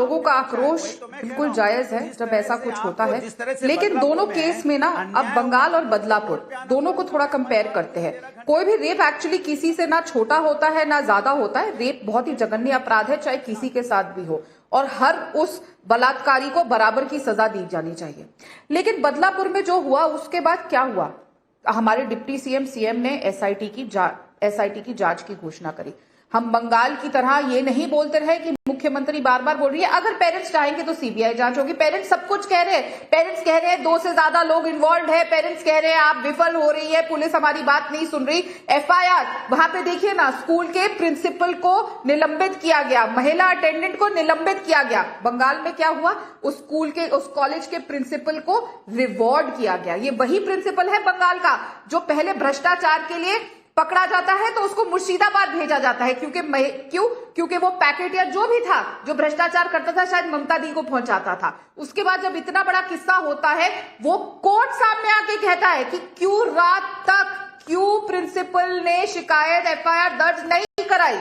लोगों का आक्रोश बिल्कुल जायज है जब ऐसा कुछ होता है, लेकिन दोनों केस में ना अब बंगाल और बदलापुर दोनों को थोड़ा कंपेयर करते हैं। कोई भी रेप एक्चुअली किसी से ना छोटा होता है ना ज्यादा होता है। रेप बहुत ही जघन्य अपराध है, चाहे किसी के साथ भी हो, और हर उस बलात्कारी को बराबर की सजा दी जानी चाहिए। लेकिन बदलापुर में जो हुआ उसके बाद क्या हुआ, हमारे डिप्टी सीएम ने एसआईटी की जांच की घोषणा करी। हम बंगाल की तरह ये नहीं बोलते रहे कि मुख्यमंत्री बार बार बोल रही है अगर पेरेंट्स चाहेंगे तो सीबीआई जांच होगी। पेरेंट्स सब कुछ कह रहे हैं, पेरेंट्स कह रहे हैं 2 से ज्यादा लोग इन्वॉल्व है, पेरेंट्स कह रहे हैं आप विफल हो रही है, पुलिस हमारी बात नहीं सुन रही। एफआईआर वहां पे देखिए ना, स्कूल के प्रिंसिपल को निलंबित किया गया, महिला अटेंडेंट को निलंबित किया गया। बंगाल में क्या हुआ, उस स्कूल के उस कॉलेज के प्रिंसिपल को रिवॉर्ड किया गया। ये वही प्रिंसिपल है बंगाल का जो पहले भ्रष्टाचार के लिए पकड़ा जाता है तो उसको मुर्शिदाबाद भेजा जाता है, क्योंकि वो पैकेट या जो भी था जो भ्रष्टाचार करता था शायद ममता दी को पहुंचाता था। उसके बाद जब इतना बड़ा किस्सा होता है वो कोर्ट सामने आके कहता है कि क्यों रात तक प्रिंसिपल ने शिकायत एफआईआर दर्ज नहीं कराई।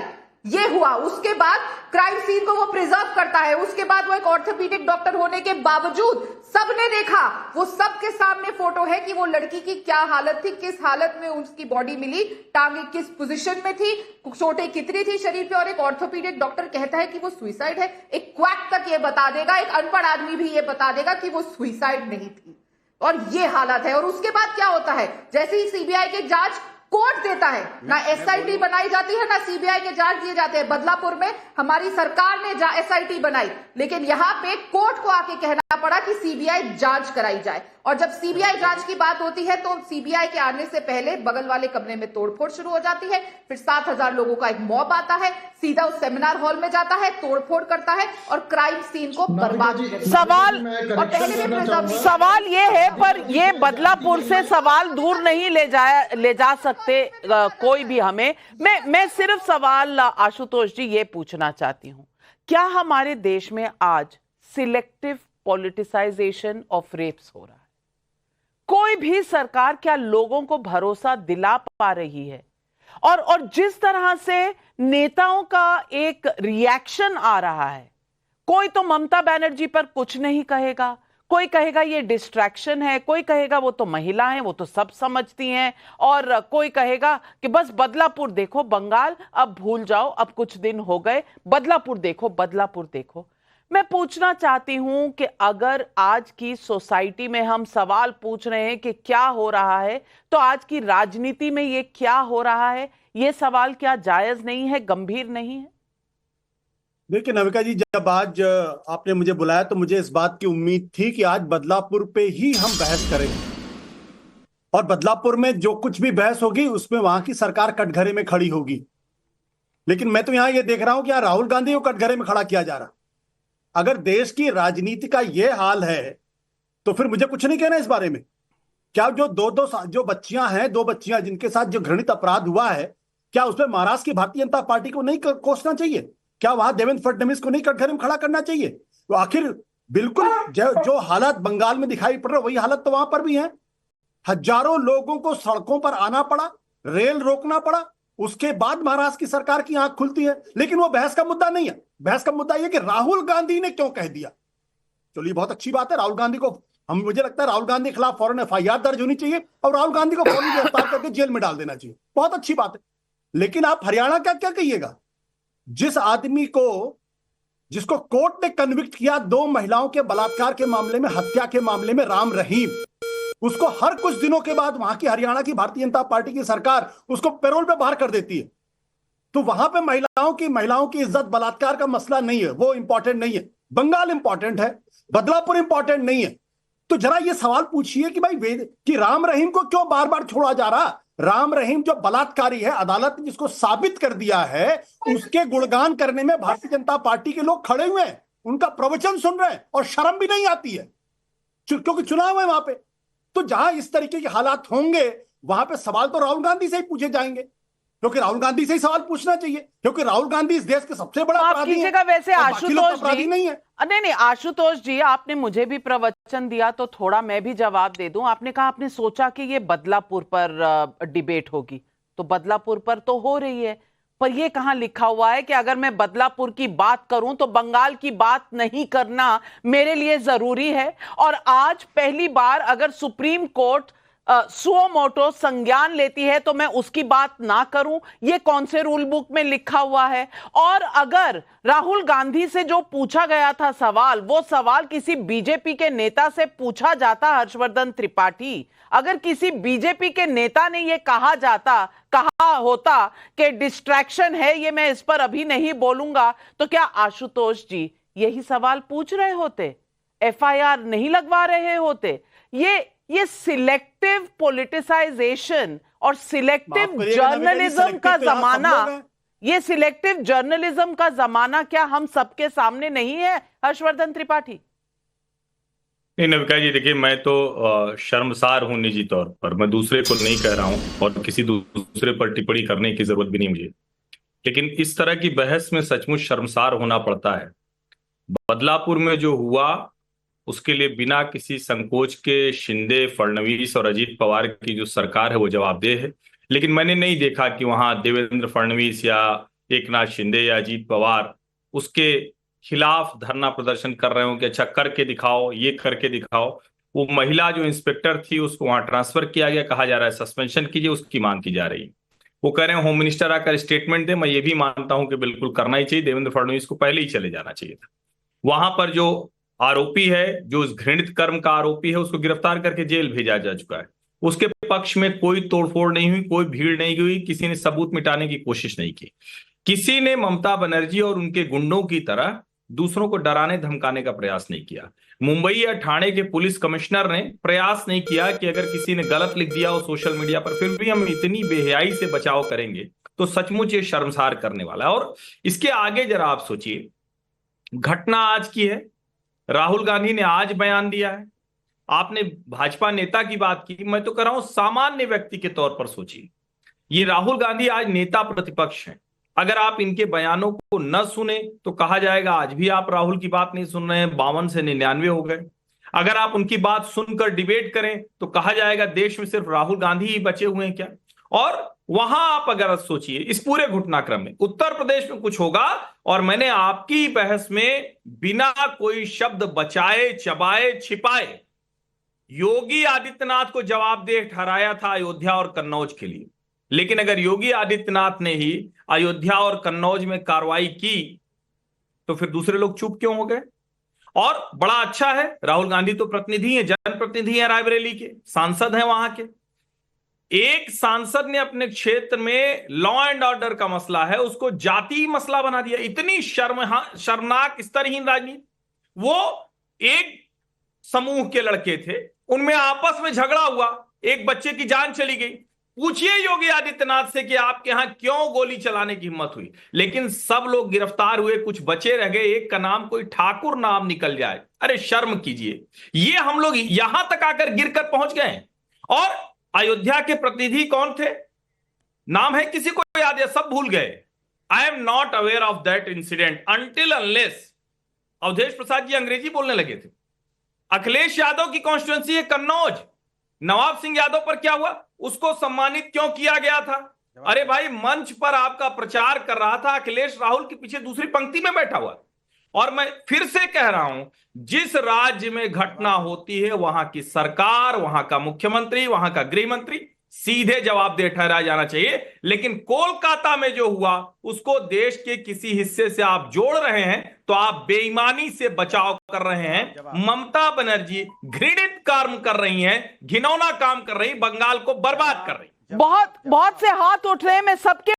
ये हुआ, उसके बाद क्राइम सीन को वो प्रिजर्व करता है। उसके बाद वो एक ऑर्थोपेडिक डॉक्टर होने के बावजूद सबने देखा, वो सबके सामने फोटो है कि वो लड़की की क्या हालत थी, किस हालत में उसकी बॉडी मिली, टांगे किस पोजीशन में थी, चोटें कितनी थी शरीर पे, और एक ऑर्थोपेडिक डॉक्टर कहता है कि वो सुइसाइड है। एक क्वैक तक ये बता देगा, एक अनपढ़ आदमी भी ये बता देगा कि वो सुइसाइड नहीं थी, और ये हालत है। और उसके बाद क्या होता है, जैसे ही सीबीआई की जांच कोर्ट देता है, ना एसआईटी बनाई जाती है ना सीबीआई के जांच दिए जाते हैं। बदलापुर में हमारी सरकार ने एसआईटी बनाई, लेकिन यहां पे कोर्ट को आके कहना पड़ा कि सीबीआई जांच कराई जाए। और जब सीबीआई जांच की बात होती है तो सीबीआई के आने से पहले बगल वाले कमरे में तोड़फोड़ शुरू हो जाती है। फिर 7,000 लोगों का एक मॉब आता है, सीधा उस सेमिनार हॉल में जाता है, तोड़फोड़ करता है और क्राइम सीन को बर्बाद कर देता है। सवाल ये है, पर ये बदलापुर से सवाल दूर नहीं ले जा सकते कोई भी हमें। मैं सिर्फ सवाल आशुतोष जी ये पूछना चाहती हूं, क्या हमारे देश में आज सिलेक्टिव पॉलिटिसाइजेशन ऑफ रेप्स हो रहा है? कोई भी सरकार क्या लोगों को भरोसा दिला पा रही है? और जिस तरह से नेताओं का एक रिएक्शन आ रहा है, कोई तो ममता बनर्जी पर कुछ नहीं कहेगा, कोई कहेगा ये डिस्ट्रैक्शन है, कोई कहेगा वो तो महिला हैं, वो तो सब समझती हैं, और कोई कहेगा कि बस बदलापुर देखो, बंगाल अब भूल जाओ, अब कुछ दिन हो गए, बदलापुर देखो, बदलापुर देखो। मैं पूछना चाहती हूं कि अगर आज की सोसाइटी में हम सवाल पूछ रहे हैं कि क्या हो रहा है, तो आज की राजनीति में ये क्या हो रहा है, ये सवाल क्या जायज नहीं है, गंभीर नहीं है? देखिए नविका जी, जब आज आपने मुझे बुलाया तो मुझे इस बात की उम्मीद थी कि आज बदलापुर पे ही हम बहस करेंगे, और बदलापुर में जो कुछ भी बहस होगी उसमें वहां की सरकार कटघरे में खड़ी होगी। लेकिन मैं तो यहां ये देख रहा हूं कि राहुल गांधी को कटघरे में खड़ा किया जा रहा। अगर देश की राजनीति का यह हाल है तो फिर मुझे कुछ नहीं कहना इस बारे में। क्या जो जो बच्चियां हैं, 2 बच्चियां जिनके साथ जो घृणित अपराध हुआ है, क्या उसमें महाराष्ट्र की भारतीय जनता पार्टी को नहीं कोसना चाहिए? क्या वहां देवेंद्र फडणवीस को नहीं कटघरे में खड़ा करना चाहिए? तो आखिर बिल्कुल जो हालत बंगाल में दिखाई पड़ रहा है वही हालत तो वहां पर भी है। हजारों लोगों को सड़कों पर आना पड़ा, रेल रोकना पड़ा, उसके बाद महाराष्ट्र की सरकार की आंख खुलती है। लेकिन वो बहस का मुद्दा नहीं है। बहस का मुद्दा यह कि राहुल गांधी ने क्यों कह दिया। चलिए बहुत अच्छी बात है, राहुल गांधी को मुझे लगता है राहुल गांधी के खिलाफ फौरन एफआईआर दर्ज होनी चाहिए और राहुल गांधी को फौरन गिरफ्तार करके जेल में डाल देना चाहिए। बहुत अच्छी बात है। लेकिन आप हरियाणा का क्या कहिएगा? जिस आदमी को, जिसको कोर्ट ने कन्विक्ट किया 2 महिलाओं के बलात्कार के मामले में, हत्या के मामले में, राम रहीम, उसको हर कुछ दिनों के बाद वहां की हरियाणा की भारतीय जनता पार्टी की सरकार उसको पैरोल पे बाहर कर देती है। तो वहां पे महिलाओं की इज्जत, बलात्कार का मसला नहीं है, वो इंपॉर्टेंट नहीं है। बंगाल इंपॉर्टेंट है, बदलापुर इंपॉर्टेंट नहीं है। तो जरा ये सवाल पूछिए कि भाई कि राम रहीम को क्यों बार बार छोड़ा जा रहा? राम रहीम जो बलात्कारी है, अदालत ने जिसको साबित कर दिया है, उसके गुणगान करने में भारतीय जनता पार्टी के लोग खड़े हुए हैं, उनका प्रवचन सुन रहे हैं और शर्म भी नहीं आती है, क्योंकि चुनाव है वहां पे। तो जहां इस तरीके के हालात होंगे वहां पे सवाल तो राहुल गांधी से ही पूछे जाएंगे, क्योंकि राहुल गांधी से ही सवाल पूछना चाहिए, क्योंकि राहुल गांधी इस देश के सबसे बड़ा अपराधी है। वैसे आशुतोष जी नहीं है। नहीं, आशुतोष जी, आपने मुझे भी प्रवचन दिया तो थोड़ा मैं भी जवाब दे दूं। आपने कहा आपने सोचा कि ये बदलापुर पर डिबेट होगी, तो बदलापुर पर तो हो रही है। पर यह कहां लिखा हुआ है कि अगर मैं बदलापुर की बात करूं तो बंगाल की बात नहीं करना मेरे लिए जरूरी है? और आज पहली बार अगर सुप्रीम कोर्ट सुओ मोटो संज्ञान लेती है तो मैं उसकी बात ना करूं, ये कौन से रूल बुक में लिखा हुआ है? और अगर राहुल गांधी से जो पूछा गया था सवाल, वो सवाल किसी बीजेपी के नेता से पूछा जाता, हर्षवर्धन त्रिपाठी, अगर किसी बीजेपी के नेता ने ये कहा होता कि डिस्ट्रैक्शन है, ये मैं इस पर अभी नहीं बोलूंगा, तो क्या आशुतोष जी यही सवाल पूछ रहे होते? एफआईआर नहीं लगवा रहे होते? ये सिलेक्टिव पॉलिटिसाइजेशन और सिलेक्टिव जर्नलिज्म का जमाना, ये सिलेक्टिव जर्नलिज्म का जमाना क्या हम सबके सामने नहीं है, हर्षवर्धन त्रिपाठी? नहीं नविका जी, देखिए मैं तो शर्मसार हूं निजी तौर पर, मैं दूसरे को नहीं कह रहा हूं और किसी दूसरे पर टिप्पणी करने की जरूरत भी नहीं मुझे, लेकिन इस तरह की बहस में सचमुच शर्मसार होना पड़ता है। बदलापुर में जो हुआ उसके लिए बिना किसी संकोच के शिंदे, फडणवीस और अजीत पवार की जो सरकार है वो जवाबदेह है, लेकिन मैंने नहीं देखा कि वहां देवेंद्र फडणवीस या एकनाथ शिंदे या अजीत पवार उसके खिलाफ धरना प्रदर्शन कर रहे हो कि अच्छा करके दिखाओ, ये करके दिखाओ। वो महिला जो इंस्पेक्टर थी उसको वहां ट्रांसफर किया गया, कहा जा रहा है सस्पेंशन कीजिए, उसकी मांग की जा रही है। वो कह रहे हैं होम मिनिस्टर आकर स्टेटमेंट दे, मैं ये भी मानता हूं कि बिल्कुल करना ही चाहिए, देवेंद्र फडणवीस को पहले ही चले जाना चाहिए था। वहां पर जो आरोपी है, जो उस घृणित कर्म का आरोपी है, उसको गिरफ्तार करके जेल भेजा जा चुका है। उसके पक्ष में कोई तोड़फोड़ नहीं हुई, कोई भीड़ नहीं हुई, किसी ने सबूत मिटाने की कोशिश नहीं की। किसी ने ममता बनर्जी और उनके गुंडों की तरह दूसरों को डराने धमकाने का प्रयास नहीं किया। मुंबई या ठाणे के पुलिस कमिश्नर ने प्रयास नहीं किया कि अगर किसी ने गलत लिख दिया हो सोशल मीडिया पर, फिर भी हम इतनी बेहयाई से बचाव करेंगे, तो सचमुच ये शर्मसार करने वाला है। और इसके आगे जरा आप सोचिए, घटना आज की है, राहुल गांधी ने आज बयान दिया है, आपने भाजपा नेता की बात की, मैं तो कह रहा हूं सामान्य व्यक्ति के तौर पर सोचिए, ये राहुल गांधी आज नेता प्रतिपक्ष हैं। अगर आप इनके बयानों को न सुने तो कहा जाएगा आज भी आप राहुल की बात नहीं सुन रहे हैं, 52 से 99 हो गए। अगर आप उनकी बात सुनकर डिबेट करें तो कहा जाएगा देश में सिर्फ राहुल गांधी ही बचे हुए हैं क्या। और वहां आप अगर सोचिए, इस पूरे घटनाक्रम में उत्तर प्रदेश में कुछ होगा और मैंने आपकी बहस में बिना कोई शब्द बचाए, चबाए, छिपाए योगी आदित्यनाथ को जवाबदेह ठहराया था अयोध्या और कन्नौज के लिए। लेकिन अगर योगी आदित्यनाथ ने ही अयोध्या और कन्नौज में कार्रवाई की तो फिर दूसरे लोग चुप क्यों हो गए? और बड़ा अच्छा है, राहुल गांधी तो प्रतिनिधि हैं, जनप्रतिनिधि हैं, रायबरेली के सांसद हैं वहां के। एक सांसद ने अपने क्षेत्र में लॉ एंड ऑर्डर का मसला है उसको जाति मसला बना दिया। इतनी शर्मनाक स्तरहीन राजनीति। वो एक समूह के लड़के थे, उनमें आपस में झगड़ा हुआ, एक बच्चे की जान चली गई। पूछिए योगी आदित्यनाथ से कि आपके यहां क्यों गोली चलाने की हिम्मत हुई। लेकिन सब लोग गिरफ्तार हुए, कुछ बचे रह गए, एक का नाम कोई ठाकुर नाम निकल जाए। अरे शर्म कीजिए, ये हम लोग यहां तक आकर गिरकर पहुंच गए। और अयोध्या के प्रतिनिधि कौन थे, नाम है किसी को याद है? सब भूल गए। I am not aware of that incident until unless Avadhesh Prasad ji अंग्रेजी बोलने लगे थे। अखिलेश यादव की कॉन्स्टिट्यूंसी है कन्नौज, नवाब सिंह यादव पर क्या हुआ, उसको सम्मानित क्यों किया गया था? अरे भाई, मंच पर आपका प्रचार कर रहा था अखिलेश, राहुल के पीछे दूसरी पंक्ति में बैठा हुआ। और मैं फिर से कह रहा हूं, जिस राज्य में घटना होती है वहां की सरकार, वहां का मुख्यमंत्री, वहां का गृह मंत्री सीधे जवाबदेह ठहराया जाना चाहिए। लेकिन कोलकाता में जो हुआ उसको देश के किसी हिस्से से आप जोड़ रहे हैं तो आप बेईमानी से बचाव कर रहे हैं। ममता बनर्जी घृणित कर्म कर रही हैं, घिनौना काम कर रही, बंगाल को बर्बाद कर रही। बहुत से हाथ उठ रहे हैं, मैं सबके